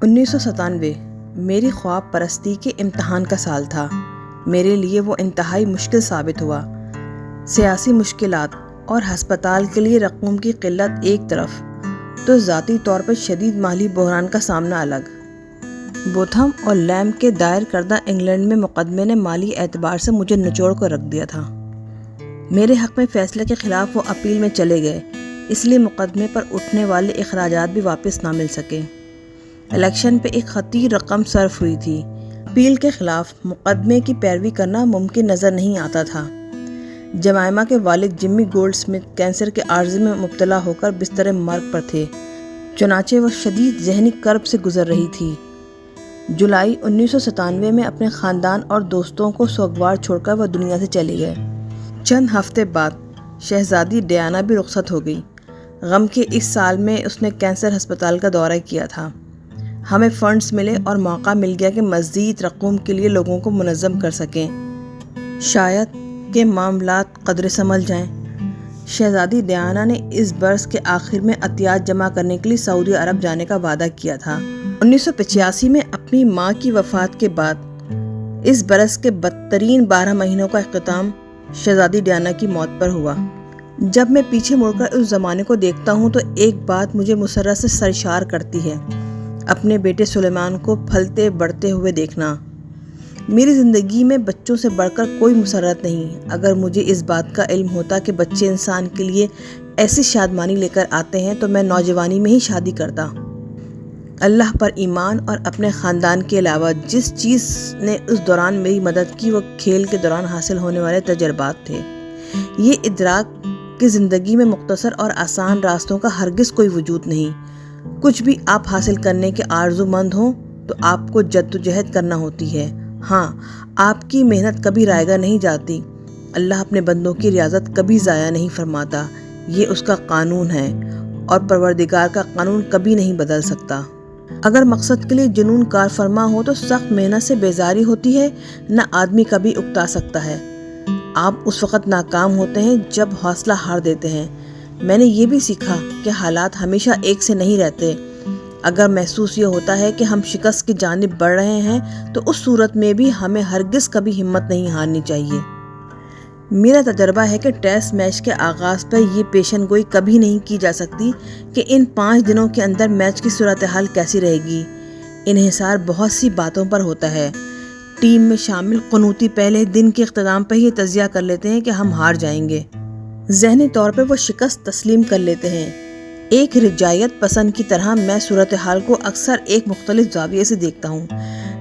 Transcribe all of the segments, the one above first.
1997 میری خواب پرستی کے امتحان کا سال تھا۔ میرے لیے وہ انتہائی مشکل ثابت ہوا۔ سیاسی مشکلات اور ہسپتال کے لیے رقوم کی قلت ایک طرف، تو ذاتی طور پر شدید مالی بحران کا سامنا الگ۔ بوتھم اور لیمب کے دائر کردہ انگلینڈ میں مقدمے نے مالی اعتبار سے مجھے نچوڑ کر رکھ دیا تھا۔ میرے حق میں فیصلے کے خلاف وہ اپیل میں چلے گئے، اس لیے مقدمے پر اٹھنے والے اخراجات بھی واپس نہ مل سکے۔ الیکشن پہ ایک خطیر رقم صرف ہوئی تھی۔ اپیل کے خلاف مقدمے کی پیروی کرنا ممکن نظر نہیں آتا تھا۔ جمائما کے والد جمی گولڈ سمتھ کینسر کے عارضے میں مبتلا ہو کر بستر مرگ پر تھے، چنانچہ وہ شدید ذہنی کرب سے گزر رہی تھی۔ جولائی 1997 میں اپنے خاندان اور دوستوں کو سوگوار چھوڑ کر وہ دنیا سے چلی گئے۔ چند ہفتے بعد شہزادی ڈیانا بھی رخصت ہو گئی۔ غم کے اس سال میں اس نے کینسر ہسپتال کا دورہ کیا تھا۔ ہمیں فنڈز ملے اور موقع مل گیا کہ مزید رقوم کے لیے لوگوں کو منظم کر سکیں، شاید کہ معاملات قدرے سنبھل جائیں۔ شہزادی ڈیانا نے اس برس کے آخر میں عطیات جمع کرنے کے لیے سعودی عرب جانے کا وعدہ کیا تھا۔ 1985 میں اپنی ماں کی وفات کے بعد اس برس کے بدترین 12 مہینوں کا اختتام شہزادی ڈیانا کی موت پر ہوا۔ جب میں پیچھے مڑ کر اس زمانے کو دیکھتا ہوں تو ایک بات مجھے مسرت سے سرشار کرتی ہے، اپنے بیٹے سلیمان کو پھلتے بڑھتے ہوئے دیکھنا۔ میری زندگی میں بچوں سے بڑھ کر کوئی مسرت نہیں۔ اگر مجھے اس بات کا علم ہوتا کہ بچے انسان کے لیے ایسی شادمانی لے کر آتے ہیں تو میں نوجوانی میں ہی شادی کرتا۔ اللہ پر ایمان اور اپنے خاندان کے علاوہ جس چیز نے اس دوران میری مدد کی وہ کھیل کے دوران حاصل ہونے والے تجربات تھے۔ یہ ادراک کہ زندگی میں مختصر اور آسان راستوں کا ہرگز کوئی وجود نہیں۔ کچھ بھی آپ حاصل کرنے کے آرزو مند ہوں تو آپ کو جدوجہد کرنا ہوتی ہے۔ ہاں، آپ کی محنت کبھی رائے گاہ نہیں جاتی۔ اللہ اپنے بندوں کی ریاضت کبھی ضائع نہیں فرماتا، یہ اس کا قانون ہے اور پروردگار کا قانون کبھی نہیں بدل سکتا۔ اگر مقصد کے لیے جنون کار فرما ہو تو سخت محنت سے بیزاری ہوتی ہے، نہ آدمی کبھی اکتا سکتا ہے۔ آپ اس وقت ناکام ہوتے ہیں جب حوصلہ ہار دیتے ہیں۔ میں نے یہ بھی سیکھا کہ حالات ہمیشہ ایک سے نہیں رہتے۔ اگر محسوس یہ ہوتا ہے کہ ہم شکست کی جانب بڑھ رہے ہیں تو اس صورت میں بھی ہمیں ہرگز کبھی ہمت نہیں ہارنی چاہیے۔ میرا تجربہ ہے کہ ٹیسٹ میچ کے آغاز پر یہ پیشن گوئی کبھی نہیں کی جا سکتی کہ ان 5 دنوں کے اندر میچ کی صورتحال کیسی رہے گی۔ انحصار بہت سی باتوں پر ہوتا ہے۔ ٹیم میں شامل قنوطی پہلے دن کے اختتام پر ہی تجزیہ کر لیتے ہیں کہ ہم ہار جائیں گے۔ ذہنی طور پر وہ شکست تسلیم کر لیتے ہیں۔ ایک رجائیت پسند کی طرح میں صورتحال کو اکثر ایک مختلف زاویے سے دیکھتا ہوں۔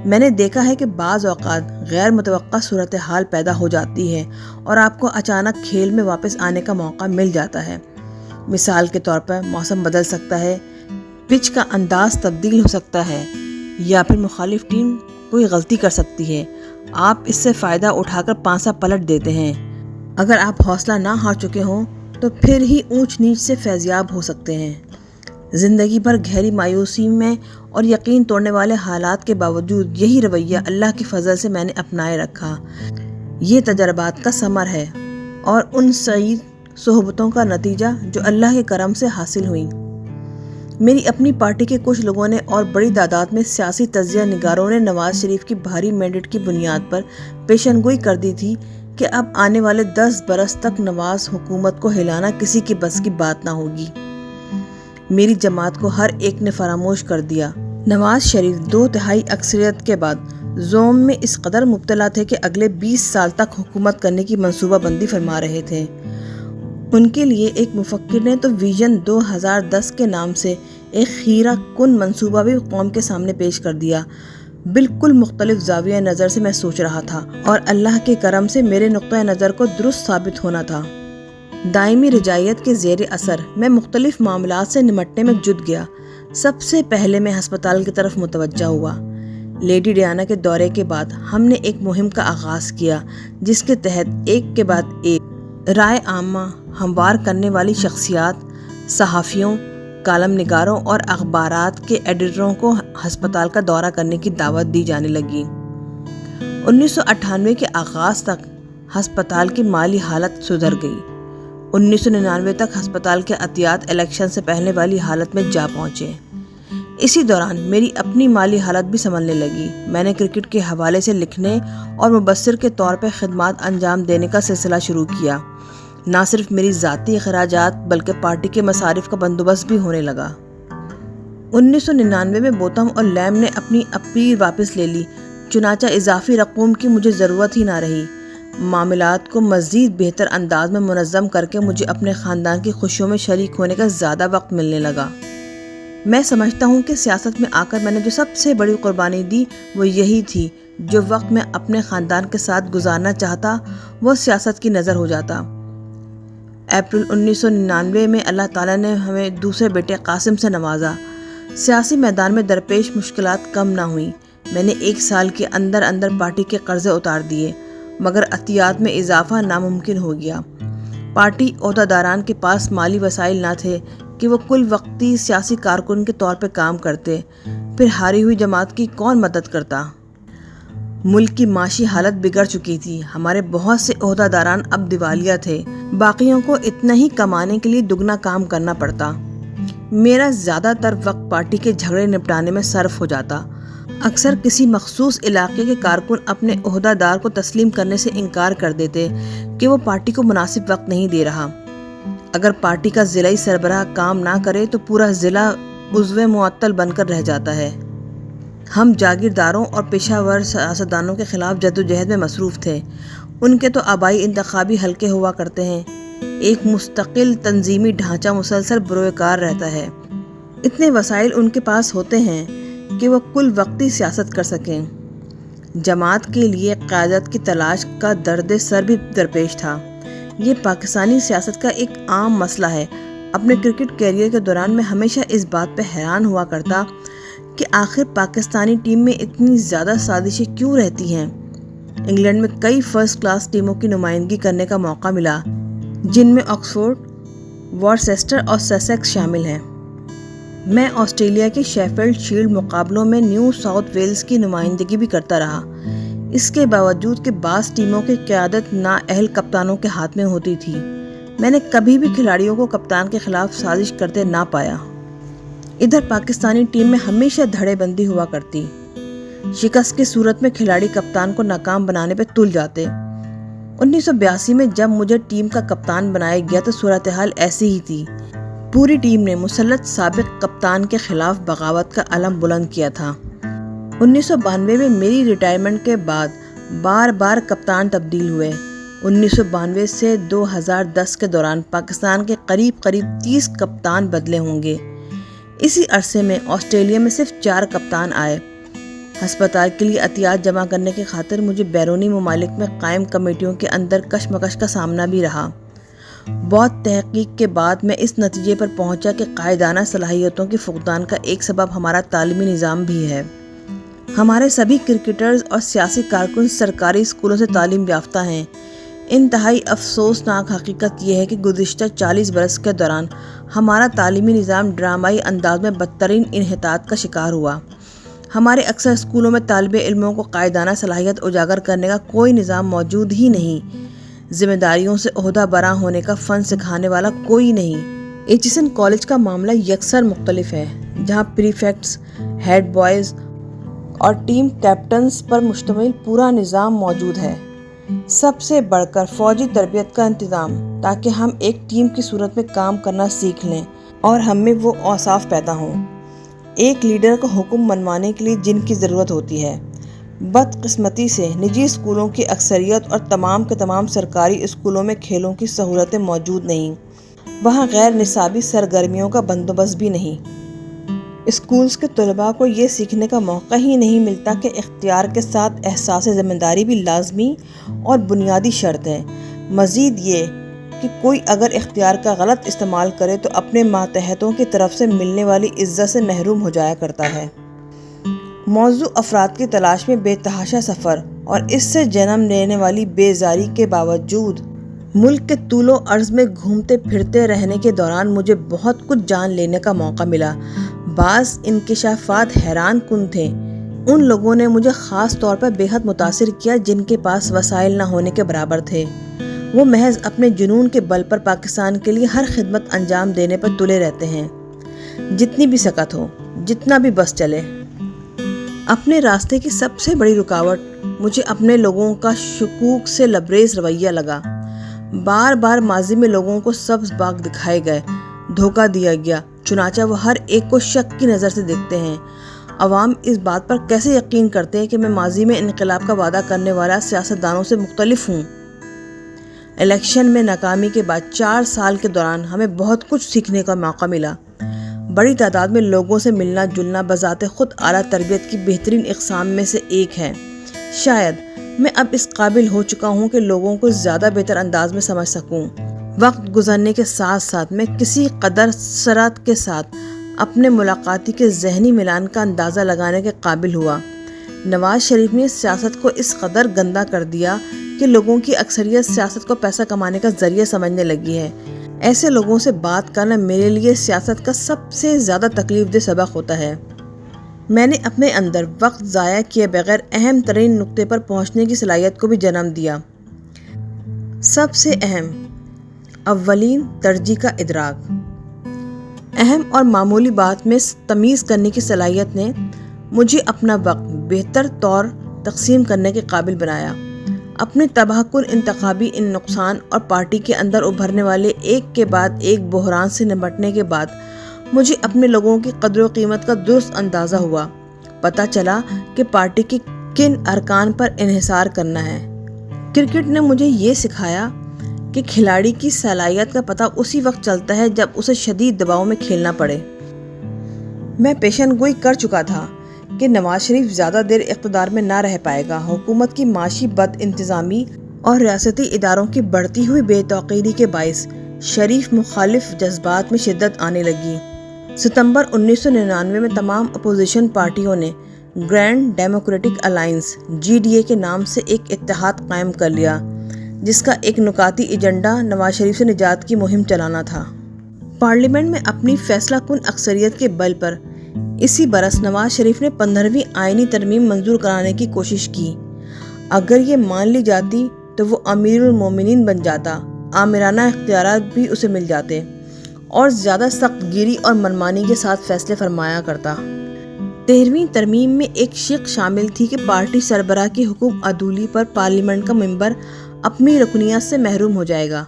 میں نے دیکھا ہے کہ بعض اوقات غیر متوقع صورتحال پیدا ہو جاتی ہے اور آپ کو اچانک کھیل میں واپس آنے کا موقع مل جاتا ہے۔ مثال کے طور پر موسم بدل سکتا ہے، پچ کا انداز تبدیل ہو سکتا ہے، یا پھر مخالف ٹیم کوئی غلطی کر سکتی ہے۔ آپ اس سے فائدہ اٹھا کر پانسا پلٹ دیتے ہیں۔ اگر آپ حوصلہ نہ ہار چکے ہوں تو پھر ہی اونچ نیچ سے فیضیاب ہو سکتے ہیں۔ زندگی بھر گہری مایوسی میں اور یقین توڑنے والے حالات کے باوجود یہی رویہ اللہ کے فضل سے میں نے اپنائے رکھا۔ یہ تجربات کا ثمر ہے اور ان سعید صحبتوں کا نتیجہ جو اللہ کے کرم سے حاصل ہوئیں۔ میری اپنی پارٹی کے کچھ لوگوں نے اور بڑی تعداد میں سیاسی تجزیہ نگاروں نے نواز شریف کی بھاری مینڈیٹ کی بنیاد پر پیشن گوئی کر دی تھی کہ اب آنے والے 10 برس تک نواز حکومت کو ہلانا کسی کی بس کی بات نہ ہوگی۔ میری جماعت کو ہر ایک نے فراموش کر دیا۔ نواز شریف 2/3 اکثریت کے بعد زوم میں اس قدر مبتلا تھے کہ اگلے 20 سال تک حکومت کرنے کی منصوبہ بندی فرما رہے تھے۔ ان کے لیے ایک مفکر نے تو ویژن 2010 کے نام سے ایک خیرہ کن منصوبہ بھی قوم کے سامنے پیش کر دیا۔ بالکل مختلف زاویہ نظر سے میں سوچ رہا تھا اور اللہ کے کرم سے میرے نقطۂ نظر کو درست ثابت ہونا تھا۔ دائمی رجائیت کے زیر اثر میں مختلف معاملات سے نمٹنے میں جٹ گیا۔ سب سے پہلے میں ہسپتال کی طرف متوجہ ہوا۔ لیڈی ڈیانا کے دورے کے بعد ہم نے ایک مہم کا آغاز کیا جس کے تحت ایک کے بعد ایک رائے عامہ ہموار کرنے والی شخصیات، صحافیوں، کالم نگاروں اور اخبارات کے ایڈیٹروں کو ہسپتال کا دورہ کرنے کی دعوت دی جانے لگی۔ 1998 کے آغاز تک ہسپتال کی مالی حالت سدھر گئی۔ 1999 تک ہسپتال کے عطیات الیکشن سے پہلے والی حالت میں جا پہنچے۔ اسی دوران میری اپنی مالی حالت بھی سنبھلنے لگی۔ میں نے کرکٹ کے حوالے سے لکھنے اور مبصر کے طور پہ خدمات انجام دینے کا سلسلہ شروع کیا۔ نہ صرف میری ذاتی اخراجات بلکہ پارٹی کے مصارف کا بندوبست بھی ہونے لگا۔ 1999 میں بوتم اور لیمب نے اپنی اپیل واپس لے لی، چنانچہ اضافی رقوم کی مجھے ضرورت ہی نہ رہی۔ معاملات کو مزید بہتر انداز میں منظم کر کے مجھے اپنے خاندان کی خوشیوں میں شریک ہونے کا زیادہ وقت ملنے لگا۔ میں سمجھتا ہوں کہ سیاست میں آ کر میں نے جو سب سے بڑی قربانی دی وہ یہی تھی۔ جو وقت میں اپنے خاندان کے ساتھ گزارنا چاہتا وہ سیاست کی نظر ہو جاتا۔ اپریل 1999 میں اللہ تعالیٰ نے ہمیں دوسرے بیٹے قاسم سے نوازا۔ سیاسی میدان میں درپیش مشکلات کم نہ ہوئیں۔ میں نے 1 سال کے اندر پارٹی کے قرضے اتار دیے، مگر عطیات میں اضافہ ناممکن ہو گیا۔ پارٹی عہدیداران کے پاس مالی وسائل نہ تھے کہ وہ کل وقتی سیاسی کارکن کے طور پہ کام کرتے، پھر ہاری ہوئی جماعت کی کون مدد کرتا؟ ملک کی معاشی حالت بگڑ چکی تھی۔ ہمارے بہت سے عہدیداران اب دیوالیہ تھے، باقیوں کو اتنا ہی کمانے کے لیے دگنا کام کرنا پڑتا۔ میرا زیادہ تر وقت پارٹی کے جھگڑے نپٹانے میں صرف ہو جاتا۔ اکثر کسی مخصوص علاقے کے کارکن اپنے عہدیدار کو تسلیم کرنے سے انکار کر دیتے کہ وہ پارٹی کو مناسب وقت نہیں دے رہا۔ اگر پارٹی کا ضلعی سربراہ کام نہ کرے تو پورا ضلع عضو معطل بن کر رہ جاتا ہے۔ ہم جاگیرداروں اور پیشہ ور سیاستدانوں کے خلاف جدوجہد میں مصروف تھے۔ ان کے تو آبائی انتخابی حلقے ہوا کرتے ہیں۔ ایک مستقل تنظیمی ڈھانچہ مسلسل بروئے کار رہتا ہے۔ اتنے وسائل ان کے پاس ہوتے ہیں کہ وہ کل وقتی سیاست کر سکیں۔ جماعت کے لیے قیادت کی تلاش کا درد سر بھی درپیش تھا۔ یہ پاکستانی سیاست کا ایک عام مسئلہ ہے۔ اپنے کرکٹ کیریئر کے دوران میں ہمیشہ اس بات پہ حیران ہوا کرتا کہ آخر پاکستانی ٹیم میں اتنی زیادہ سازشیں کیوں رہتی ہیں۔ انگلینڈ میں کئی فرسٹ کلاس ٹیموں کی نمائندگی کرنے کا موقع ملا، جن میں آکسفورڈ، وارسیسٹر اور سسیکس شامل ہیں۔ میں آسٹریلیا کے شیفیلڈ شیلڈ مقابلوں میں نیو ساؤتھ ویلز کی نمائندگی بھی کرتا رہا۔ اس کے باوجود کہ بعض ٹیموں کی قیادت نااہل کپتانوں کے ہاتھ میں ہوتی تھی، میں نے کبھی بھی کھلاڑیوں کو کپتان کے خلاف سازش کرتے نہ پایا۔ ادھر پاکستانی ٹیم میں ہمیشہ دھڑے بندی ہوا کرتی۔ شکست کی صورت میں کھلاڑی کپتان کو ناکام بنانے پہ تل جاتے۔ 1982 میں جب مجھے ٹیم کا کپتان بنایا گیا تو صورتحال ایسی ہی تھی۔ پوری ٹیم نے مسلط سابق کپتان کے خلاف بغاوت کا علم بلند کیا تھا۔ 1992 میں میری ریٹائرمنٹ کے بعد بار بار کپتان تبدیل ہوئے۔ 1992 سے 2010 کے دوران پاکستان کے قریب 30 کپتان بدلے ہوں گے۔ اسی عرصے میں آسٹریلیا میں صرف 4 کپتان آئے۔ ہسپتال کے لیے عطیات جمع کرنے کی خاطر مجھے بیرونی ممالک میں قائم کمیٹیوں کے اندر کشمکش کا سامنا بھی رہا۔ بہت تحقیق کے بعد میں اس نتیجے پر پہنچا کہ قائدانہ صلاحیتوں کی فقدان کا ایک سبب ہمارا تعلیمی نظام بھی ہے۔ ہمارے سبھی کرکٹرز اور سیاسی کارکن سرکاری اسکولوں سے تعلیم یافتہ ہیں۔ انتہائی افسوسناک حقیقت یہ ہے کہ گزشتہ 40 برس کے دوران ہمارا تعلیمی نظام ڈرامائی انداز میں بدترین انحطاط کا شکار ہوا۔ ہمارے اکثر اسکولوں میں طالب علموں کو قائدانہ صلاحیت اجاگر کرنے کا کوئی نظام موجود ہی نہیں۔ ذمہ داریوں سے عہدہ برآں ہونے کا فن سکھانے والا کوئی نہیں۔ ایچسن کالج کا معاملہ یکسر مختلف ہے، جہاں پریفیکٹس، ہیڈ بوائز اور ٹیم کیپٹنز پر مشتمل پورا نظام موجود ہے۔ سب سے بڑھ کر فوجی تربیت کا انتظام، تاکہ ہم ایک ٹیم کی صورت میں کام کرنا سیکھ لیں اور ہم میں وہ اوصاف پیدا ہوں۔ ایک لیڈر کو حکم منوانے کے لیے جن کی ضرورت ہوتی ہے۔ بدقسمتی سے نجی اسکولوں کی اکثریت اور تمام کے تمام سرکاری اسکولوں میں کھیلوں کی سہولتیں موجود نہیں۔ وہاں غیر نصابی سرگرمیوں کا بندوبست بھی نہیں۔ اسکولز کے طلباء کو یہ سیکھنے کا موقع ہی نہیں ملتا کہ اختیار کے ساتھ احساس ذمہ داری بھی لازمی اور بنیادی شرط ہے۔ مزید یہ کہ کوئی اگر اختیار کا غلط استعمال کرے تو اپنے ماتحتوں کی طرف سے ملنے والی عزت سے محروم ہو جایا کرتا ہے۔ موضوع افراد کی تلاش میں بے تحاشا سفر اور اس سے جنم لینے والی بیزاری کے باوجود ملک کے طول و عرض میں گھومتے پھرتے رہنے کے دوران مجھے بہت کچھ جان لینے کا موقع ملا۔ بعض انکشافات حیران کن تھے۔ ان لوگوں نے مجھے خاص طور پر بے حد متاثر کیا جن کے پاس وسائل نہ ہونے کے برابر تھے۔ وہ محض اپنے جنون کے بل پر پاکستان کے لیے ہر خدمت انجام دینے پر تلے رہتے ہیں۔ جتنی بھی سکت ہو، جتنا بھی بس چلے۔ اپنے راستے کی سب سے بڑی رکاوٹ مجھے اپنے لوگوں کا شکوک سے لبریز رویہ لگا۔ بار بار ماضی میں لوگوں کو سبز باغ دکھائے گئے، دھوکہ دیا گیا، چنانچہ وہ ہر ایک کو شک کی نظر سے دیکھتے ہیں۔ عوام اس بات پر کیسے یقین کرتے ہیں کہ میں ماضی میں انقلاب کا وعدہ کرنے والا سیاستدانوں سے مختلف ہوں؟ الیکشن میں ناکامی کے بعد 4 سال کے دوران ہمیں بہت کچھ سیکھنے کا موقع ملا۔ بڑی تعداد میں لوگوں سے ملنا جلنا بذات خود اعلیٰ تربیت کی بہترین اقسام میں سے ایک ہے۔ شاید میں اب اس قابل ہو چکا ہوں کہ لوگوں کو زیادہ بہتر انداز میں سمجھ سکوں۔ وقت گزرنے کے ساتھ ساتھ میں کسی قدر سرعت کے ساتھ اپنے ملاقاتی کے ذہنی ملان کا اندازہ لگانے کے قابل ہوا۔ نواز شریف نے سیاست کو اس قدر گندا کر دیا کہ لوگوں کی اکثریت سیاست کو پیسہ کمانے کا ذریعہ سمجھنے لگی ہے۔ ایسے لوگوں سے بات کرنا میرے لیے سیاست کا سب سے زیادہ تکلیف دہ سبق ہوتا ہے۔ میں نے اپنے اندر وقت ضائع کیے بغیر اہم ترین نقطے پر پہنچنے کی صلاحیت کو بھی جنم دیا۔ سب سے اہم، اولین ترجیح کا ادراک۔ اہم اور معمولی بات میں تمیز کرنے کی صلاحیت نے مجھے اپنا وقت بہتر طور تقسیم کرنے کے قابل بنایا۔ اپنے تباہ کن انتخابی ان نقصان اور پارٹی کے اندر ابھرنے والے ایک کے بعد ایک بحران سے نمٹنے کے بعد مجھے اپنے لوگوں کی قدر و قیمت کا درست اندازہ ہوا۔ پتہ چلا کہ پارٹی کے کن ارکان پر انحصار کرنا ہے۔ کرکٹ نے مجھے یہ سکھایا کہ کھلاڑی کی صلاحیت کا پتہ اسی وقت چلتا ہے جب اسے شدید دباؤ میں کھیلنا پڑے۔ میں پیشن گوئی کر چکا تھا کہ نواز شریف زیادہ دیر اقتدار میں نہ رہ پائے گا۔ حکومت کی معاشی بد انتظامی اور ریاستی اداروں کی بڑھتی ہوئی بے توقیری کے باعث شریف مخالف جذبات میں شدت آنے لگی۔ ستمبر 1999 میں تمام اپوزیشن پارٹیوں نے گرینڈ ڈیموکریٹک الائنس GDA کے نام سے ایک اتحاد قائم کر لیا، جس کا ایک نکاتی ایجنڈا نواز شریف سے نجات کی مہم چلانا تھا۔ پارلیمنٹ میں اپنی فیصلہ کن اکثریت کے بل پر اسی برس نواز شریف نے 15ویں آئینی ترمیم منظور کرانے کی کوشش کی۔ اگر یہ مان لی جاتی تو وہ امیر المومنین بن جاتا، آمرانہ اختیارات بھی اسے مل جاتے اور زیادہ سخت گیری اور منمانی کے ساتھ فیصلے فرمایا کرتا۔ 13ویں ترمیم میں ایک شق شامل تھی کہ پارٹی سربراہ کی حکم عدولی پر پارلیمنٹ کا ممبر اپنی رکنیت سے محروم ہو جائے گا۔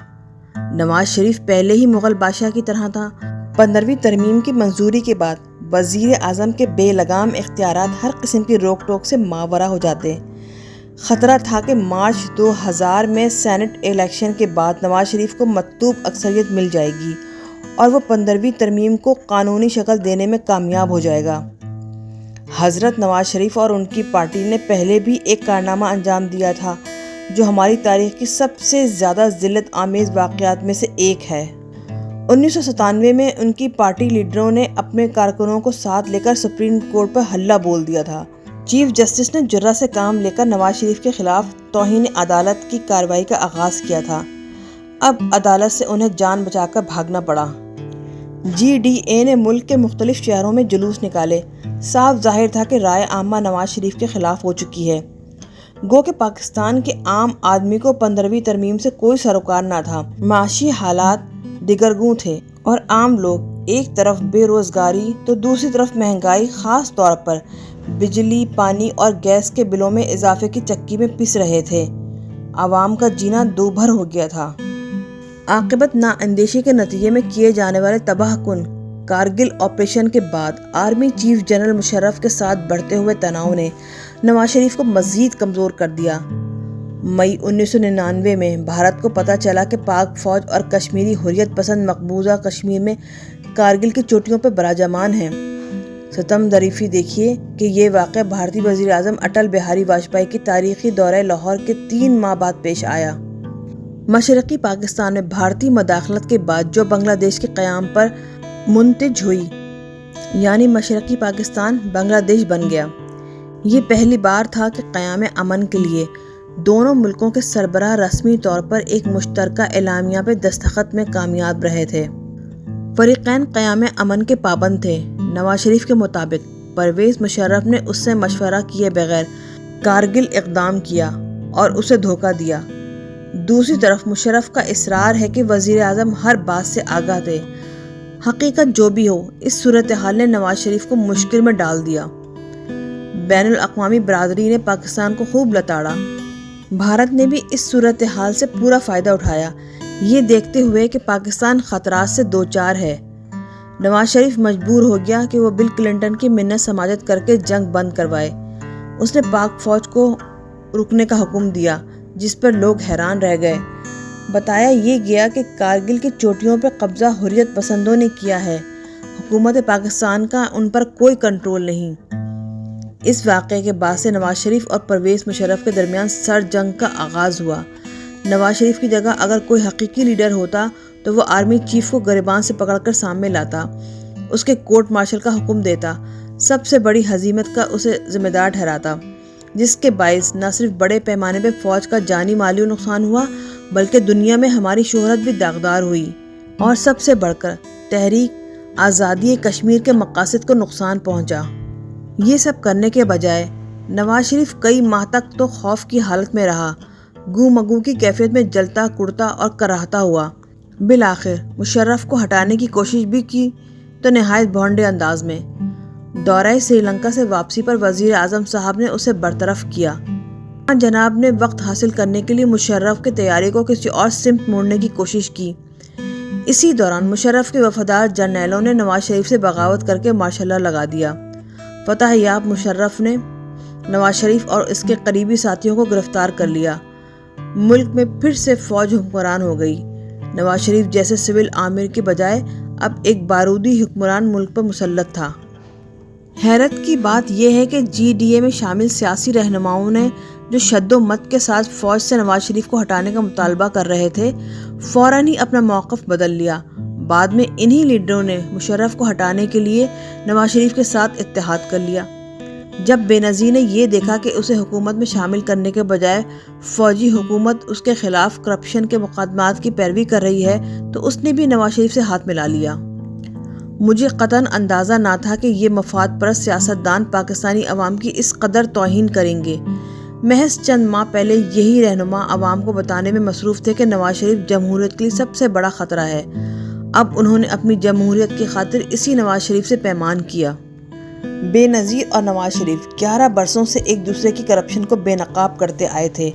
نواز شریف پہلے ہی مغل بادشاہ کی طرح تھا۔ 15ویں ترمیم کی منظوری کے بعد وزیر اعظم کے بے لگام اختیارات ہر قسم کی روک ٹوک سے ماورا ہو جاتے۔ خطرہ تھا کہ مارچ 2000 میں سینٹ الیکشن کے بعد نواز شریف کو مطلوب اکثریت مل جائے گی اور وہ 15ویں ترمیم کو قانونی شکل دینے میں کامیاب ہو جائے گا۔ حضرت نواز شریف اور ان کی پارٹی نے پہلے بھی ایک کارنامہ انجام دیا تھا جو ہماری تاریخ کی سب سے زیادہ ذلت آمیز واقعات میں سے ایک ہے۔ 1997 میں ان کی پارٹی لیڈروں نے اپنے کارکنوں کو ساتھ لے کر سپریم کورٹ پر حلہ بول دیا تھا۔ چیف جسٹس نے جرأت سے کام لے کر نواز شریف کے خلاف توہین عدالت کی کارروائی کا آغاز کیا تھا۔ اب عدالت سے انہیں جان بچا کر بھاگنا پڑا۔ GDA نے ملک کے مختلف شہروں میں جلوس نکالے۔ صاف ظاہر تھا کہ رائے عامہ نواز شریف کے خلاف ہو چکی ہے۔ گو کہ پاکستان کے عام آدمی کو 15ویں ترمیم سے کوئی سروکار نہ تھا۔ معاشی حالات دگرگوں تھے اور عام لوگ ایک طرف بے روزگاری تو دوسری طرف مہنگائی، خاص طور پر بجلی، پانی اور گیس کے بلوں میں اضافے کی چکی میں پس رہے تھے۔ عوام کا جینا دوبھر ہو گیا تھا۔ عاقبت نااندیشی کے نتیجے میں کیے جانے والے تباہ کن کارگل آپریشن کے بعد آرمی چیف جنرل مشرف کے ساتھ بڑھتے ہوئے تناؤ نے نواز شریف کو مزید کمزور کر دیا۔ مئی 1999 میں بھارت کو پتہ چلا کہ پاک فوج اور کشمیری حریت پسند مقبوضہ کشمیر میں کارگل کی چوٹیوں پر براجمان ہیں۔ ستم ظریفی دیکھیے کہ یہ واقعہ بھارتی وزیر اعظم اٹل بہاری واجپئی کی تاریخی دورہ لاہور کے 3 ماہ بعد پیش آیا۔ مشرقی پاکستان میں بھارتی مداخلت کے بعد جو بنگلہ دیش کے قیام پر منتج ہوئی، یعنی مشرقی پاکستان بنگلہ دیش بن گیا۔ یہ پہلی بار تھا کہ قیام امن کے لیے دونوں ملکوں کے سربراہ رسمی طور پر ایک مشترکہ اعلامیہ پہ دستخط میں کامیاب رہے تھے۔ فریقین قیام امن کے پابند تھے۔ نواز شریف کے مطابق پرویز مشرف نے اس سے مشورہ کیے بغیر کارگل اقدام کیا اور اسے دھوکہ دیا۔ دوسری طرف مشرف کا اصرار ہے کہ وزیر اعظم ہر بات سے آگاہ تھے۔ حقیقت جو بھی ہو، اس صورتحال نے نواز شریف کو مشکل میں ڈال دیا۔ بین الاقوامی برادری نے پاکستان کو خوب لتاڑا۔ بھارت نے بھی اس صورتحال سے پورا فائدہ اٹھایا، یہ دیکھتے ہوئے کہ پاکستان خطرات سے دوچار ہے۔ نواز شریف مجبور ہو گیا کہ وہ بل کلنٹن کی منت سماجت کر کے جنگ بند کروائے۔ اس نے پاک فوج کو رکنے کا حکم دیا، جس پر لوگ حیران رہ گئے۔ بتایا یہ گیا کہ کارگل کی چوٹیوں پر قبضہ حریت پسندوں نے کیا ہے، حکومت پاکستان کا ان پر کوئی کنٹرول نہیں۔ اس واقعے کے بعد سے نواز شریف اور پرویز مشرف کے درمیان سر جنگ کا آغاز ہوا۔ نواز شریف کی جگہ اگر کوئی حقیقی لیڈر ہوتا تو وہ آرمی چیف کو گریبان سے پکڑ کر سامنے لاتا، اس کے کورٹ مارشل کا حکم دیتا، سب سے بڑی ہزیمت کا اسے ذمہ دار ٹھہراتا، جس کے باعث نہ صرف بڑے پیمانے پہ فوج کا جانی مالی نقصان ہوا بلکہ دنیا میں ہماری شہرت بھی داغدار ہوئی، اور سب سے بڑھ کر تحریک آزادی کشمیر کے مقاصد کو نقصان پہنچا۔ یہ سب کرنے کے بجائے نواز شریف کئی ماہ تک تو خوف کی حالت میں رہا، گو مگو کی کیفیت میں جلتا کڑتا اور کراہتا ہوا۔ بالآخر مشرف کو ہٹانے کی کوشش بھی کی تو نہایت بھونڈے انداز میں۔ دورہ سری لنکا سے واپسی پر وزیر اعظم صاحب نے اسے برطرف کیا۔ جناب نے وقت حاصل کرنے کے لیے مشرف کی تیاری کو کسی اور سمت موڑنے کی کوشش کی۔ اسی دوران مشرف کے وفادار جرنیلوں نے نواز شریف سے بغاوت کر کے مارشل لا لگا دیا۔ فتح یاب مشرف نے نواز شریف اور اس کے قریبی ساتھیوں کو گرفتار کر لیا۔ ملک میں پھر سے فوج حکمران ہو گئی۔ نواز شریف جیسے سول آمر کے بجائے اب ایک بارودی حکمران ملک پر مسلط تھا۔ حیرت کی بات یہ ہے کہ جی ڈی اے میں شامل سیاسی رہنماؤں نے جو شد و مت کے ساتھ فوج سے نواز شریف کو ہٹانے کا مطالبہ کر رہے تھے، فوراً ہی اپنا موقف بدل لیا۔ بعد میں انہی لیڈروں نے مشرف کو ہٹانے کے لیے نواز شریف کے ساتھ اتحاد کر لیا۔ جب بے نظیر نے یہ دیکھا کہ اسے حکومت میں شامل کرنے کے بجائے فوجی حکومت اس کے خلاف کرپشن کے مقدمات کی پیروی کر رہی ہے تو اس نے بھی نواز شریف سے ہاتھ ملا لیا۔ مجھے قطعاً اندازہ نہ تھا کہ یہ مفاد پرست سیاستدان پاکستانی عوام کی اس قدر توہین کریں گے۔ محض چند ماہ پہلے یہی رہنما عوام کو بتانے میں مصروف تھے کہ نواز شریف جمہوریت کے لیے سب سے بڑا خطرہ ہے۔ اب انہوں نے اپنی جمہوریت کی خاطر اسی نواز شریف سے پیمان کیا۔ بے نظیر اور نواز شریف 11 برسوں سے ایک دوسرے کی کرپشن کو بے نقاب کرتے آئے تھے۔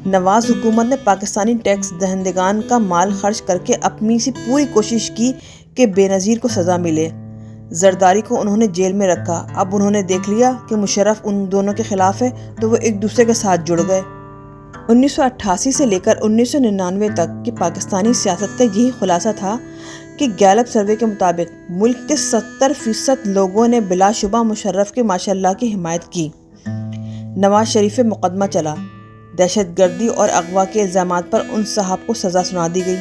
نواز حکومت نے پاکستانی ٹیکس دہندگان کا مال خرچ کر کے اپنی سی پوری کوشش کی کہ بے نظیر کو سزا ملے۔ زرداری کو انہوں نے جیل میں رکھا۔ اب انہوں نے دیکھ لیا کہ مشرف ان دونوں کے خلاف ہے تو وہ ایک دوسرے کے ساتھ جڑ گئے۔ 1988 سے لے کر 1999 تک کی پاکستانی سیاست کا یہی خلاصہ تھا کہ گیلپ سروے کے مطابق ملک کے 70% لوگوں نے بلا شبہ مشرف کے ماشاء اللہ کی حمایت کی۔ نواز شریف پہ مقدمہ چلا، دہشت گردی اور اغوا کے الزامات پر ان صاحب کو سزا سنا دی گئی۔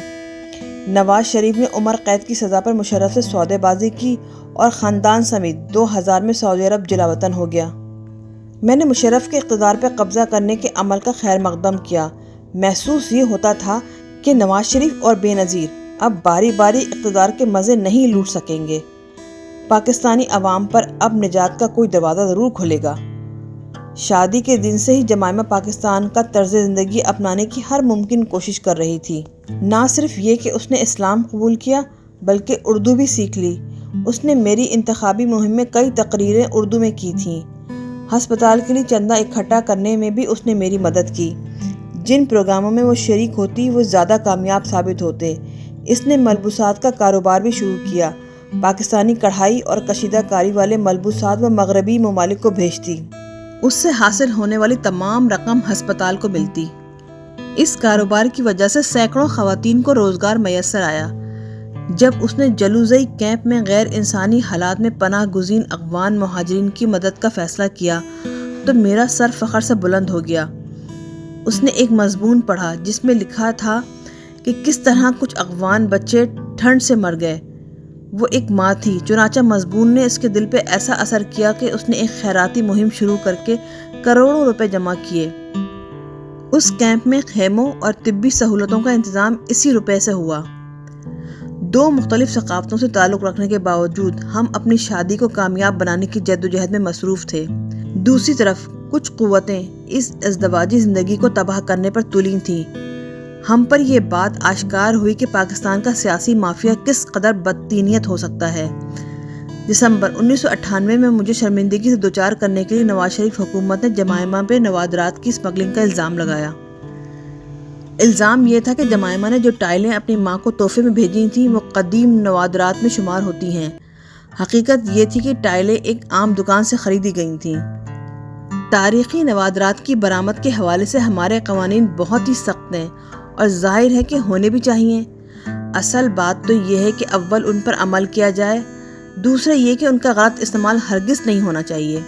نواز شریف نے عمر قید کی سزا پر مشرف سے سودے بازی کی اور خاندان سمیت 2000 میں سعودی عرب جلا وطن ہو گیا۔ میں نے مشرف کے اقتدار پر قبضہ کرنے کے عمل کا خیر مقدم کیا۔ محسوس یہ ہوتا تھا کہ نواز شریف اور بے نظیر اب باری باری اقتدار کے مزے نہیں لوٹ سکیں گے۔ پاکستانی عوام پر اب نجات کا کوئی دروازہ ضرور کھلے گا۔ شادی کے دن سے ہی جمائمہ پاکستان کا طرز زندگی اپنانے کی ہر ممکن کوشش کر رہی تھی۔ نہ صرف یہ کہ اس نے اسلام قبول کیا بلکہ اردو بھی سیکھ لی۔ اس نے میری انتخابی مہم میں کئی تقریریں اردو میں کی تھیں۔ ہسپتال کے لیے چندہ اکٹھا کرنے میں بھی اس نے میری مدد کی۔ جن پروگراموں میں وہ شریک ہوتی وہ زیادہ کامیاب ثابت ہوتے۔ اس نے ملبوسات کا کاروبار بھی شروع کیا۔ پاکستانی کڑھائی اور کشیدہ کاری والے ملبوسات وہ مغربی ممالک کو بھیجتی۔ اس سے حاصل ہونے والی تمام رقم ہسپتال کو ملتی۔ اس کاروبار کی وجہ سے سینکڑوں خواتین کو روزگار میسر آیا۔ جب اس نے جلوزئی کیمپ میں غیر انسانی حالات میں پناہ گزین افغان مہاجرین کی مدد کا فیصلہ کیا تو میرا سر فخر سے بلند ہو گیا۔ اس نے ایک مضمون پڑھا جس میں لکھا تھا کہ کس طرح کچھ افغان بچے ٹھنڈ سے مر گئے۔ وہ ایک ماں تھی، چنانچہ مضمون نے اس کے دل پہ ایسا اثر کیا کہ اس نے ایک خیراتی مہم شروع کر کے کروڑوں روپے جمع کیے۔ اس کیمپ میں خیموں اور طبی سہولتوں کا انتظام اسی روپے سے ہوا۔ 2 مختلف ثقافتوں سے تعلق رکھنے کے باوجود ہم اپنی شادی کو کامیاب بنانے کی جدوجہد میں مصروف تھے۔ دوسری طرف کچھ قوتیں اس ازدواجی زندگی کو تباہ کرنے پر تلی تھیں۔ ہم پر یہ بات آشکار ہوئی کہ پاکستان کا سیاسی مافیا کس قدر بدتینیت ہو سکتا ہے۔ دسمبر 1998 میں مجھے شرمندگی سے دوچار کرنے کے لیے نواز شریف حکومت نے جمائمہ پہ نوادرات کی اسمگلنگ کا الزام لگایا۔ الزام یہ تھا کہ جمائمہ نے جو ٹائلیں اپنی ماں کو تحفے میں بھیجی تھیں وہ قدیم نوادرات میں شمار ہوتی ہیں۔ حقیقت یہ تھی کہ ٹائلیں ایک عام دکان سے خریدی گئی تھیں۔ تاریخی نوادرات کی برآمد کے حوالے سے ہمارے قوانین بہت ہی سخت ہیں اور ظاہر ہے کہ ہونے بھی چاہیے۔ اصل بات تو یہ ہے کہ اول ان پر عمل کیا جائے، دوسرا یہ کہ ان کا غلط استعمال ہرگز نہیں ہونا چاہیے۔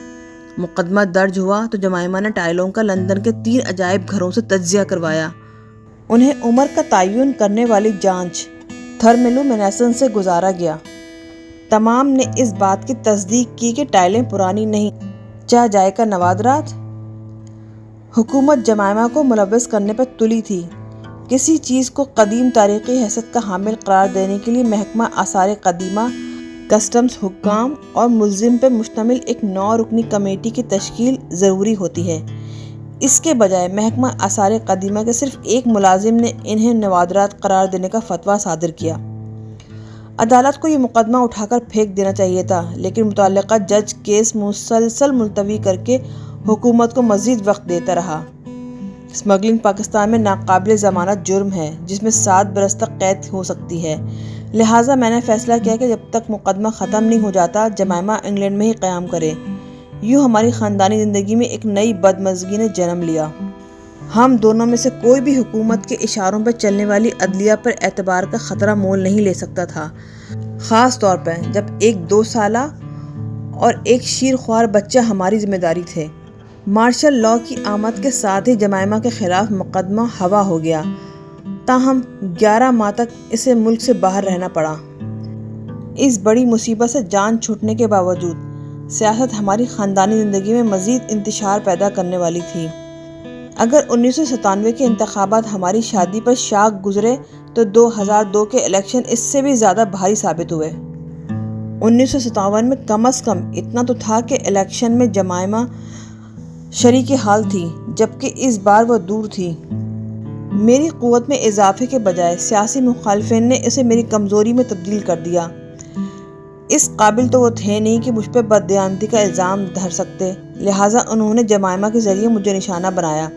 مقدمہ درج ہوا تو جمائمہ نے ٹائلوں کا لندن کے 3 عجائب گھروں سے تجزیہ کروایا۔ انہیں عمر کا تعین کرنے والی جانچ تھرملومینیسن سے گزارا گیا۔ تمام نے اس بات کی تصدیق کی کہ ٹائلیں پرانی نہیں، چاہ جائے کا نوادرات۔ حکومت جمائمہ کو ملوث کرنے پر تلی تھی۔ کسی چیز کو قدیم تاریخی حیثیت کا حامل قرار دینے کے لیے محکمہ آثار قدیمہ، کسٹمز حکام اور ملزم پر مشتمل ایک 9 رکنی کمیٹی کی تشکیل ضروری ہوتی ہے۔ اس کے بجائے محکمہ آثار قدیمہ کے صرف ایک ملازم نے انہیں نوادرات قرار دینے کا فتویٰ صادر کیا۔ عدالت کو یہ مقدمہ اٹھا کر پھینک دینا چاہیے تھا، لیکن متعلقہ جج کیس مسلسل ملتوی کر کے حکومت کو مزید وقت دیتا رہا۔ اسمگلنگ پاکستان میں ناقابل ضمانت جرم ہے جس میں 7 برس تک قید ہو سکتی ہے، لہٰذا میں نے فیصلہ کیا کہ جب تک مقدمہ ختم نہیں ہو جاتا جمائمہ انگلینڈ میں ہی قیام کرے۔ یوں ہماری خاندانی زندگی میں ایک نئی بدمزگی نے جنم لیا۔ ہم دونوں میں سے کوئی بھی حکومت کے اشاروں پر چلنے والی عدلیہ پر اعتبار کا خطرہ مول نہیں لے سکتا تھا، خاص طور پر جب ایک 2 سالہ اور ایک شیر خوار بچہ ہماری ذمہ داری تھے۔ مارشل لاء کی آمد کے ساتھ ہی جمائمہ کے خلاف مقدمہ ہوا ہو گیا، تاہم 11 ماہ تک اسے ملک سے باہر رہنا پڑا۔ اس بڑی مصیبت سے جان چھوٹنے کے باوجود سیاست ہماری خاندانی زندگی میں مزید انتشار پیدا کرنے والی تھی۔ اگر 1997 کے انتخابات ہماری شادی پر شاک گزرے تو 2002 کے الیکشن اس سے بھی زیادہ بھاری ثابت ہوئے۔ 1957 میں کم از کم اتنا تو تھا کہ الیکشن میں جمائمہ شریک حال تھی، جبکہ اس بار وہ دور تھی۔ میری قوت میں اضافے کے بجائے سیاسی مخالفین نے اسے میری کمزوری میں تبدیل کر دیا۔ اس قابل تو وہ تھے نہیں کہ مجھ پہ بددیانتی کا الزام دھر سکتے، لہٰذا انہوں نے جمائمہ کے ذریعے مجھے نشانہ بنایا۔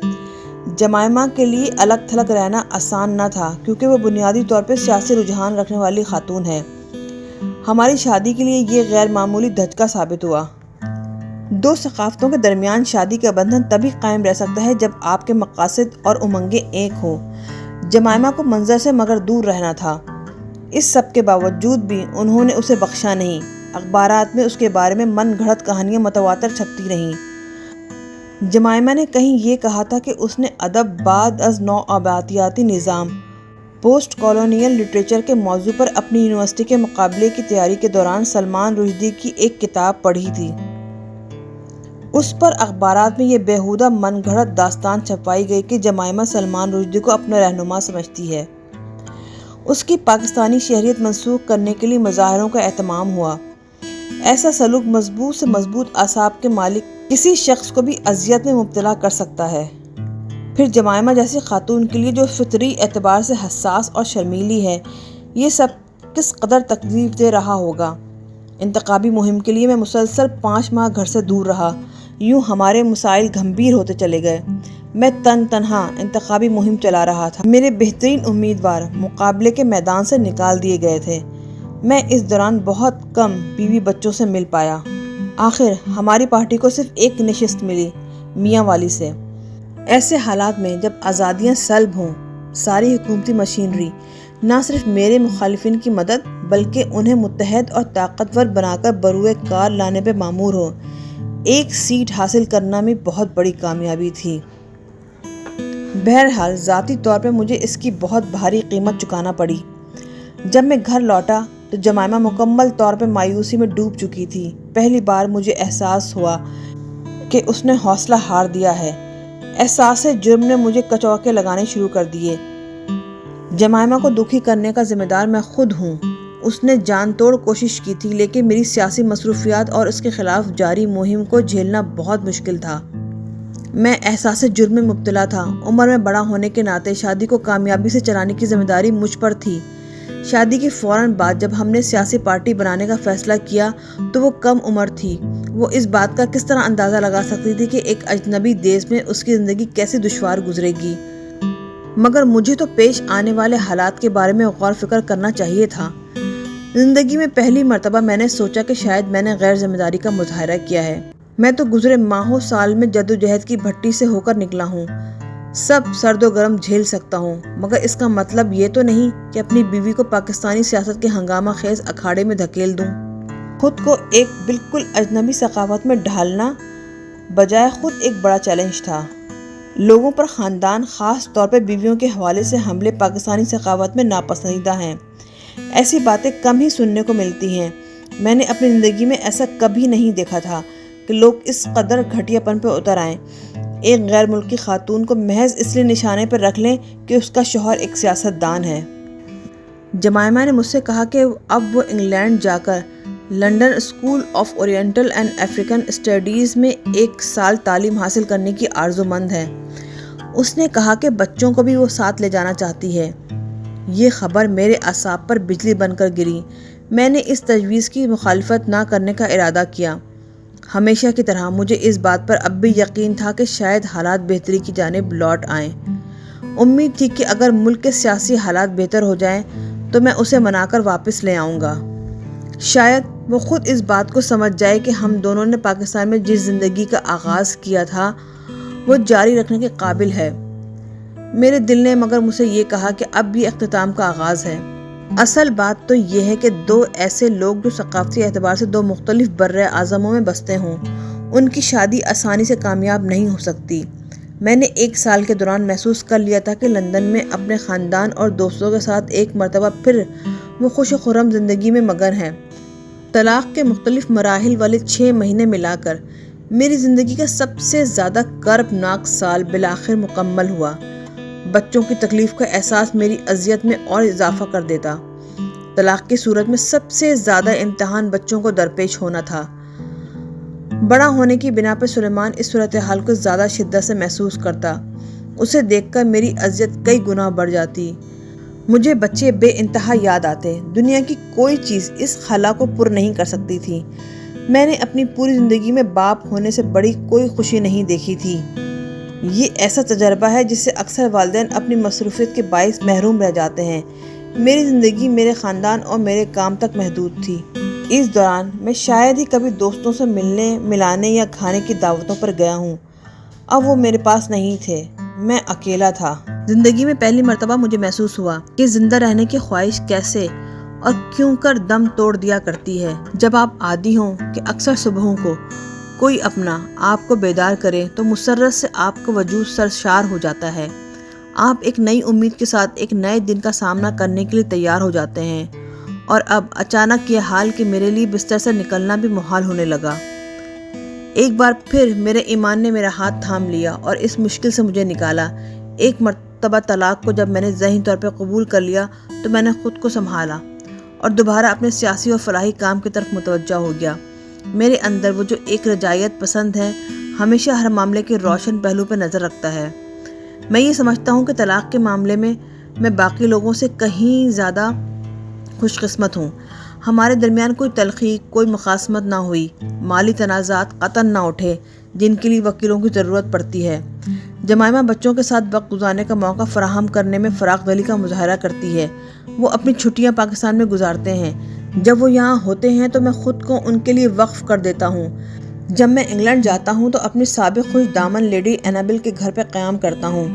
جمائمہ کے لیے الگ تھلگ رہنا آسان نہ تھا کیونکہ وہ بنیادی طور پہ سیاسی رجحان رکھنے والی خاتون ہے۔ ہماری شادی کے لیے یہ غیر معمولی دھچکا ثابت ہوا۔ 2 ثقافتوں کے درمیان شادی کا بندھن تبھی قائم رہ سکتا ہے جب آپ کے مقاصد اور امنگیں ایک ہوں۔ جمائمہ کو منظر سے مگر دور رہنا تھا۔ اس سب کے باوجود بھی انہوں نے اسے بخشا نہیں۔ اخبارات میں اس کے بارے میں من گھڑت کہانیاں متواتر چھپتی رہیں۔ جمائمہ نے کہیں یہ کہا تھا کہ اس نے ادب بعد از نوآبادیاتی نظام، پوسٹ کالونیل لٹریچر کے موضوع پر اپنی یونیورسٹی کے مقابلے کی تیاری کے دوران سلمان رشدی کی ایک کتاب پڑھی تھی۔ اس پر اخبارات میں یہ بیہودہ من گھڑت داستان چھپائی گئی کہ جمائمہ سلمان رشدی کو اپنا رہنما سمجھتی ہے۔ اس کی پاکستانی شہریت منسوخ کرنے کے لیے مظاہروں کا اہتمام ہوا۔ ایسا سلوک مضبوط سے مضبوط اعصاب کے مالک کسی شخص کو بھی اذیت میں مبتلا کر سکتا ہے، پھر جمائمہ جیسی خاتون کے لیے جو فطری اعتبار سے حساس اور شرمیلی ہے، یہ سب کس قدر تکلیف دہ رہا ہوگا۔ انتخابی مہم کے لیے میں مسلسل 5 ماہ گھر سے دور رہا۔ یوں ہمارے مسائل گھمبیر ہوتے چلے گئے۔ میں تنہا انتخابی مہم چلا رہا تھا۔ میرے بہترین امیدوار مقابلے کے میدان سے نکال دیے گئے تھے۔ میں اس دوران بہت کم بیوی بچوں سے مل پایا۔ آخر ہماری پارٹی کو صرف ایک نشست ملی، میاں والی سے۔ ایسے حالات میں جب آزادیاں سلب ہوں، ساری حکومتی مشینری نہ صرف میرے مخالفین کی مدد بلکہ انہیں متحد اور طاقتور بنا کر بروئے کار لانے پہ مامور ہو، ایک سیٹ حاصل کرنا بھی بہت بڑی کامیابی تھی۔ بہرحال ذاتی طور پہ مجھے اس کی بہت بھاری قیمت چکانا پڑی۔ جب میں گھر لوٹا تو جمائمہ مکمل طور پہ مایوسی میں ڈوب چکی تھی۔ پہلی بار مجھے احساس ہوا کہ اس نے حوصلہ ہار دیا ہے۔ احساس جرم نے مجھے کچوکے لگانے شروع کر دیے۔ جمائمہ کو دکھی کرنے کا ذمہ دار میں خود ہوں۔ اس نے جان توڑ کوشش کی تھی، لیکن میری سیاسی مصروفیات اور اس کے خلاف جاری مہم کو جھیلنا بہت مشکل تھا۔ میں احساس جرم میں مبتلا تھا۔ عمر میں بڑا ہونے کے ناطے شادی کو کامیابی سے چلانے کی ذمہ داری مجھ پر تھی۔ شادی کے فوراً بعد جب ہم نے سیاسی پارٹی بنانے کا فیصلہ کیا تو وہ کم عمر تھی۔ وہ اس بات کا کس طرح اندازہ لگا سکتی تھی کہ ایک اجنبی دیس میں اس کی زندگی کیسے دشوار گزرے گی، مگر مجھے تو پیش آنے والے حالات کے بارے میں غور فکر کرنا چاہیے تھا۔ زندگی میں پہلی مرتبہ میں نے سوچا کہ شاید میں نے غیر ذمہ داری کا مظاہرہ کیا ہے۔ میں تو گزرے ماہوں سال میں جدوجہد کی بھٹی سے ہو کر نکلا ہوں، سب سرد و گرم جھیل سکتا ہوں، مگر اس کا مطلب یہ تو نہیں کہ اپنی بیوی کو پاکستانی سیاست کے ہنگامہ خیز اکھاڑے میں دھکیل دوں۔ خود کو ایک بالکل اجنبی ثقافت میں ڈھالنا بجائے خود ایک بڑا چیلنج تھا۔ لوگوں پر خاندان، خاص طور پر بیویوں کے حوالے سے حملے پاکستانی ثقافت میں ناپسندیدہ ہیں۔ ایسی باتیں کم ہی سننے کو ملتی ہیں۔ میں نے اپنی زندگی میں ایسا کبھی نہیں دیکھا تھا کہ لوگ اس قدر گھٹیا پن پہ اتر آئیں، ایک غیر ملکی خاتون کو محض اس لیے نشانے پر رکھ لیں کہ اس کا شوہر ایک سیاست دان ہے۔ جمائمہ نے مجھ سے کہا کہ اب وہ انگلینڈ جا کر London school of oriental and African studies میں 1 سال تعلیم حاصل کرنے کی آرزو مند ہے۔ اس نے کہا کہ بچوں کو بھی وہ ساتھ لے جانا چاہتی ہے۔ یہ خبر میرے اعصاب پر بجلی بن کر گری۔ میں نے اس تجویز کی مخالفت نہ کرنے کا ارادہ کیا۔ ہمیشہ کی طرح مجھے اس بات پر اب بھی یقین تھا کہ شاید حالات بہتری کی جانب لوٹ آئیں۔ امید تھی کہ اگر ملک کے سیاسی حالات بہتر ہو جائیں تو میں اسے منا کر واپس لے آؤں گا۔ شاید وہ خود اس بات کو سمجھ جائے کہ ہم دونوں نے پاکستان میں جس زندگی کا آغاز کیا تھا وہ جاری رکھنے کے قابل ہے۔ میرے دل نے مگر مجھ سے یہ کہا کہ اب بھی اختتام کا آغاز ہے۔ اصل بات تو یہ ہے کہ 2 ایسے لوگ جو ثقافتی اعتبار سے 2 مختلف برِ اعظموں میں بستے ہوں، ان کی شادی آسانی سے کامیاب نہیں ہو سکتی۔ میں نے 1 سال کے دوران محسوس کر لیا تھا کہ لندن میں اپنے خاندان اور دوستوں کے ساتھ ایک مرتبہ پھر وہ خوش و خرم زندگی میں مگن ہے۔ طلاق کے مختلف مراحل والے 6 مہینے ملا کر میری زندگی کا سب سے زیادہ کربناک سال بالآخر مکمل ہوا۔ بچوں کی تکلیف کا احساس میری اذیت میں اور اضافہ کر دیتا۔ طلاق کی صورت میں سب سے زیادہ امتحان بچوں کو درپیش ہونا تھا۔ بڑا ہونے کی بنا پر سلیمان اس صورتحال کو زیادہ شدت سے محسوس کرتا۔ اسے دیکھ کر میری اذیت کئی گنا بڑھ جاتی۔ مجھے بچے بے انتہا یاد آتے۔ دنیا کی کوئی چیز اس خلا کو پر نہیں کر سکتی تھی۔ میں نے اپنی پوری زندگی میں باپ ہونے سے بڑی کوئی خوشی نہیں دیکھی تھی۔ یہ ایسا تجربہ ہے جس سے اکثر والدین اپنی مصروفیت کے باعث محروم رہ جاتے ہیں۔ میری زندگی میرے خاندان اور میرے کام تک محدود تھی۔ اس دوران میں شاید ہی کبھی دوستوں سے ملنے، ملانے یا کھانے کی دعوتوں پر گیا ہوں۔ اب وہ میرے پاس نہیں تھے، میں اکیلا تھا۔ زندگی میں پہلی مرتبہ مجھے محسوس ہوا کہ زندہ رہنے کی خواہش کیسے اور کیوں کر دم توڑ دیا کرتی ہے۔ جب آپ عادی ہوں کہ اکثر صبحوں کو کوئی اپنا آپ کو بیدار کرے تو مسرت سے آپ کا وجود سرشار ہو جاتا ہے۔ آپ ایک نئی امید کے ساتھ ایک نئے دن کا سامنا کرنے کے لیے تیار ہو جاتے ہیں، اور اب اچانک یہ حال کہ میرے لیے بستر سے نکلنا بھی محال ہونے لگا۔ ایک بار پھر میرے ایمان نے میرا ہاتھ تھام لیا اور اس مشکل سے مجھے نکالا۔ ایک مرتبہ طلاق کو جب میں نے ذہنی طور پر قبول کر لیا تو میں نے خود کو سنبھالا اور دوبارہ اپنے سیاسی اور فلاحی کام کی طرف متوجہ ہو گیا۔ میرے اندر وہ جو ایک رجاعت پسند ہے ہمیشہ ہر معاملے کے روشن پہلو پہ نظر رکھتا ہے۔ میں یہ سمجھتا ہوں کہ طلاق کے معاملے میں باقی لوگوں سے کہیں زیادہ خوش قسمت ہوں۔ ہمارے درمیان کوئی تلخی، کوئی مخاصمت نہ ہوئی، مالی تنازعات قطعاً نہ اٹھے جن کے لیے وکیلوں کی ضرورت پڑتی ہے۔ جمائمہ بچوں کے ساتھ وقت گزارنے کا موقع فراہم کرنے میں فراغ دلی کا مظاہرہ کرتی ہے۔ وہ اپنی چھٹیاں پاکستان میں گزارتے ہیں۔ جب وہ یہاں ہوتے ہیں تو میں خود کو ان کے لیے وقف کر دیتا ہوں۔ جب میں انگلینڈ جاتا ہوں تو اپنی سابق خوش دامن لیڈی اینابل کے گھر پہ قیام کرتا ہوں۔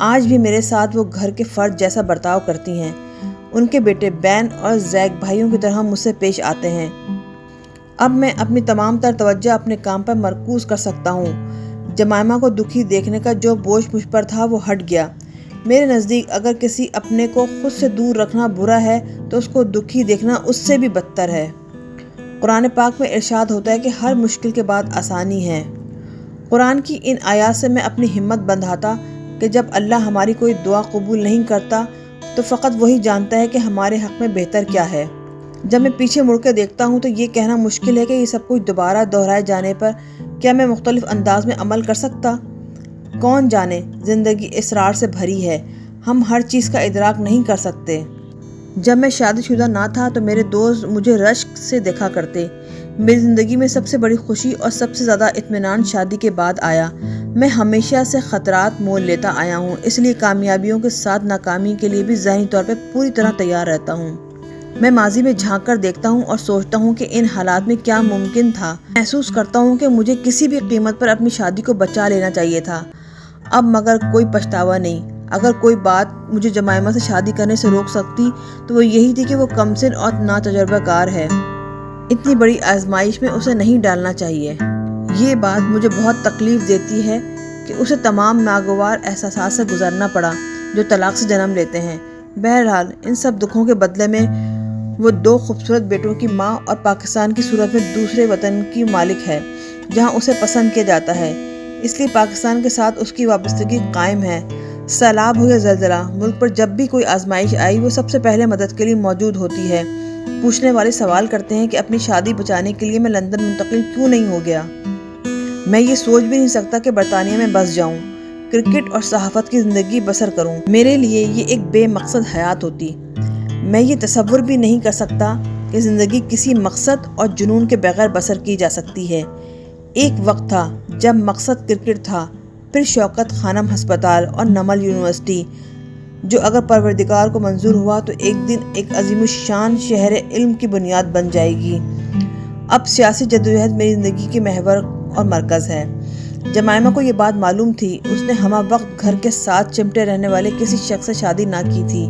آج بھی میرے ساتھ وہ گھر کے فرد جیسا برتاؤ کرتی ہیں۔ ان کے بیٹے بین اور زیک بھائیوں کی طرح مجھ سے پیش آتے ہیں۔ اب میں اپنی تمام تر توجہ اپنے کام پر مرکوز کر سکتا ہوں۔ جمائمہ کو دکھی دیکھنے کا جو بوجھ مجھ پر تھا وہ ہٹ گیا۔ میرے نزدیک اگر کسی اپنے کو خود سے دور رکھنا برا ہے تو اس کو دکھی دیکھنا اس سے بھی بدتر ہے۔ قرآن پاک میں ارشاد ہوتا ہے کہ ہر مشکل کے بعد آسانی ہے۔ قرآن کی ان آیات سے میں اپنی ہمت بندھاتا کہ جب اللہ ہماری کوئی دعا قبول نہیں کرتا تو فقط وہی جانتا ہے کہ ہمارے حق میں بہتر کیا ہے۔ جب میں پیچھے مڑ کے دیکھتا ہوں تو یہ کہنا مشکل ہے کہ یہ سب کچھ دوبارہ دہرائے جانے پر کیا میں مختلف انداز میں عمل کر سکتا۔ کون جانے زندگی اسرار سے بھری ہے، ہم ہر چیز کا ادراک نہیں کر سکتے۔ جب میں شادی شدہ نہ تھا تو میرے دوست مجھے رشک سے دیکھا کرتے۔ میری زندگی میں سب سے بڑی خوشی اور سب سے زیادہ اطمینان شادی کے بعد آیا۔ میں ہمیشہ سے خطرات مول لیتا آیا ہوں، اس لیے کامیابیوں کے ساتھ ناکامی کے لیے بھی ذہنی طور پہ پوری طرح تیار رہتا ہوں۔ میں ماضی میں جھانک کر دیکھتا ہوں اور سوچتا ہوں کہ ان حالات میں کیا ممکن تھا۔ محسوس کرتا ہوں کہ مجھے کسی بھی قیمت پر اپنی شادی کو بچا لینا چاہیے تھا۔ اب مگر کوئی پچھتاوا نہیں۔ اگر کوئی بات مجھے جمائمہ سے شادی کرنے سے روک سکتی تو وہ یہی تھی کہ وہ کم سن اور ناتجربہ کار ہے۔ اتنی بڑی آزمائش میں اسے نہیں ڈالنا چاہیے۔ یہ بات مجھے بہت تکلیف دیتی ہے کہ اسے تمام ناگوار احساسات سے گزرنا پڑا جو طلاق سے جنم لیتے ہیں۔ بہرحال ان سب دکھوں کے بدلے میں وہ 2 خوبصورت بیٹوں کی ماں اور پاکستان کی صورت میں دوسرے وطن کی مالک ہے جہاں اسے پسند کیا جاتا ہے، اس لیے پاکستان کے ساتھ اس کی وابستگی قائم ہے۔ سیلاب ہو یا زلزلہ، ملک پر جب بھی کوئی آزمائش آئی وہ سب سے پہلے مدد کے لیے موجود ہوتی ہے۔ پوچھنے والے سوال کرتے ہیں کہ اپنی شادی بچانے کے لیے میں لندن منتقل کیوں نہیں ہو گیا۔ میں یہ سوچ بھی نہیں سکتا کہ برطانیہ میں بس جاؤں، کرکٹ اور صحافت کی زندگی بسر کروں۔ میرے لیے یہ ایک بے مقصد حیات ہوتی۔ میں یہ تصور بھی نہیں کر سکتا کہ زندگی کسی مقصد اور جنون کے بغیر بسر کی جا سکتی ہے۔ ایک وقت تھا جب مقصد کرکٹ تھا، پھر شوکت خانم ہسپتال اور نمل یونیورسٹی، جو اگر پروردگار کو منظور ہوا تو ایک دن ایک عظیم الشان شہر علم کی بنیاد بن جائے گی۔ اب سیاسی جدوجہد میری زندگی کے محور اور مرکز ہے۔ جمائمہ کو یہ بات معلوم تھی۔ اس نے ہمہ وقت گھر کے ساتھ چمٹے رہنے والے کسی شخص سے شادی نہ کی تھی۔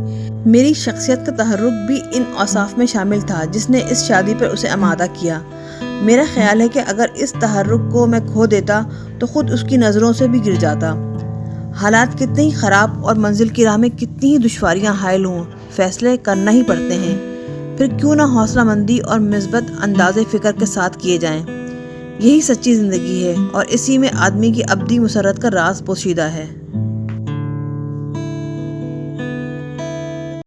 میری شخصیت کا تحرک بھی ان اوصاف میں شامل تھا جس نے اس شادی پر اسے آمادہ کیا۔ میرا خیال ہے کہ اگر اس تحرک کو میں کھو دیتا تو خود اس کی نظروں سے بھی گر جاتا۔ حالات کتنے ہی خراب اور منزل کی راہ میں کتنی ہی دشواریاں حائل ہوں، فیصلے کرنا ہی پڑتے ہیں، پھر کیوں نہ حوصلہ مندی اور مثبت انداز فکر کے ساتھ کیے جائیں۔ یہی سچی زندگی ہے اور اسی میں آدمی کی ابدی مسرت کا راز پوشیدہ ہے۔